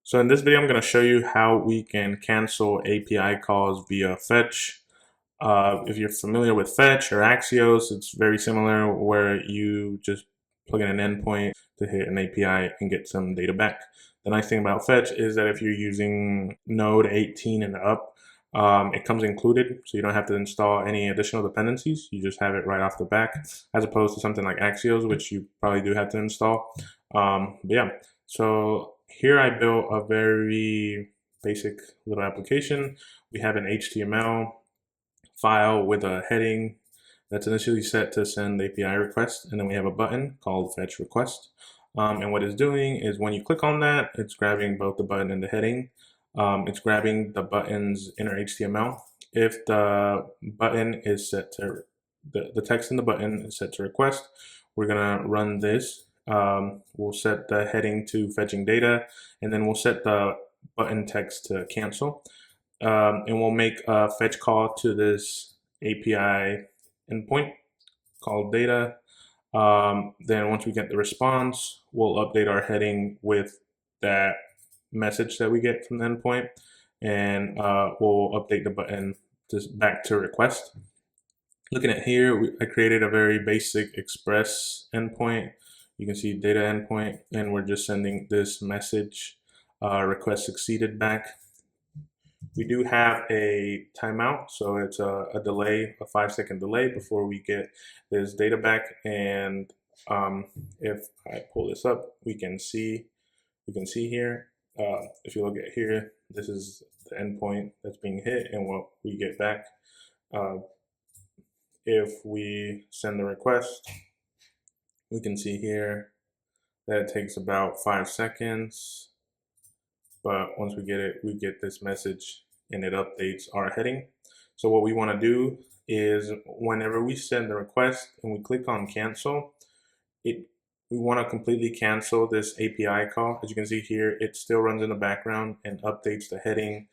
So in this video, I'm going to show you how we can cancel API calls via Fetch. If you're familiar with Fetch or Axios, it's very similar where you just plug in an endpoint to hit an API and get some data back. The nice thing about Fetch is that if you're using Node 18 and up, it comes included, so you don't have to install any additional dependencies. You just have it right off the back, as opposed to something like Axios, which you probably do have to install. But yeah, so here I built a very basic little application. We have an HTML file with a heading that's initially set to send API request, and then we have a button called fetch request. And what it's doing is when you click on that, it's grabbing both the button and the heading. It's grabbing the button's inner HTML. If the button is set to, the text in the button is set to request, we're gonna run this. We'll set the heading to fetching data, and then we'll set the button text to cancel. And we'll make a fetch call to this API endpoint called data. Then once we get the response, we'll update our heading with that message that we get from the endpoint, and we'll update the button back to request. Looking at here, I created a very basic Express endpoint. You can see data endpoint, and we're just sending this message, request succeeded back. We do have a timeout, so it's a delay, a 5-second delay before we get this data back. And if I pull this up, we can see here. If you look at here, this is the endpoint that's being hit and what we get back. If we send the request, we can see here that it takes about 5 seconds. But once we get it, we get this message and it updates our heading. So what we want to do is whenever we send the request and we click on cancel, we want to completely cancel this API call. As you can see here, it still runs in the background and updates the heading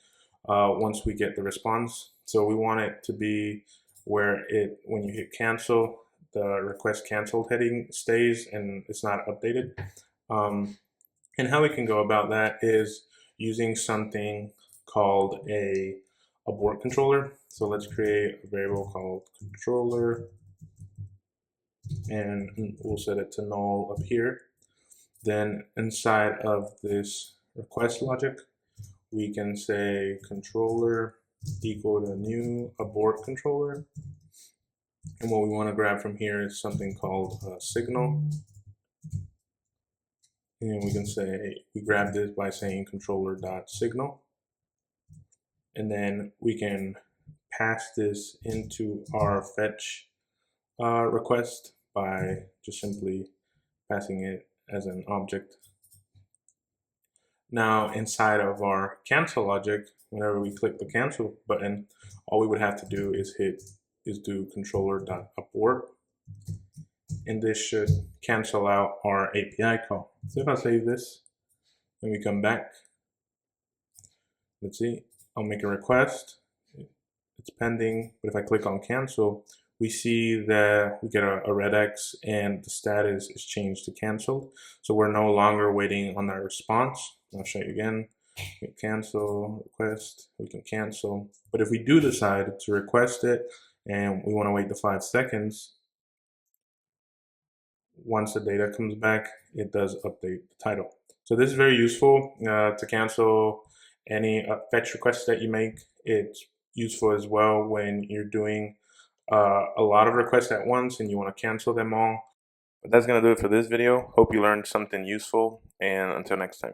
once we get the response. So we want it to be where when you hit cancel, the request canceled heading stays and it's not updated. And how we can go about that is using something called a abort controller. So let's create a variable called controller, and we'll set it to null up here. Then inside of this request logic, we can say controller equal to new abort controller. And what we want to grab from here is something called a signal. And we can say, we grab this by saying controller.signal. And then we can pass this into our fetch request by just simply passing it as an object. Now inside of our cancel logic, whenever we click the cancel button, all we would have to do is do controller.abort. And this should cancel out our API call. So if I save this and we come back, let's see, I'll make a request. It's pending, but if I click on cancel, we see that we get a red X and the status is changed to canceled. So we're no longer waiting on that response. I'll show you again. We cancel, request, we can cancel. But if we do decide to request it and we want to wait the 5 seconds, once the data comes back, it does update the title. So this is very useful to cancel any fetch requests that you make. It's useful as well when you're doing a lot of requests at once and you want to cancel them all. But that's going to do it for this video. Hope you learned something useful, and until next time.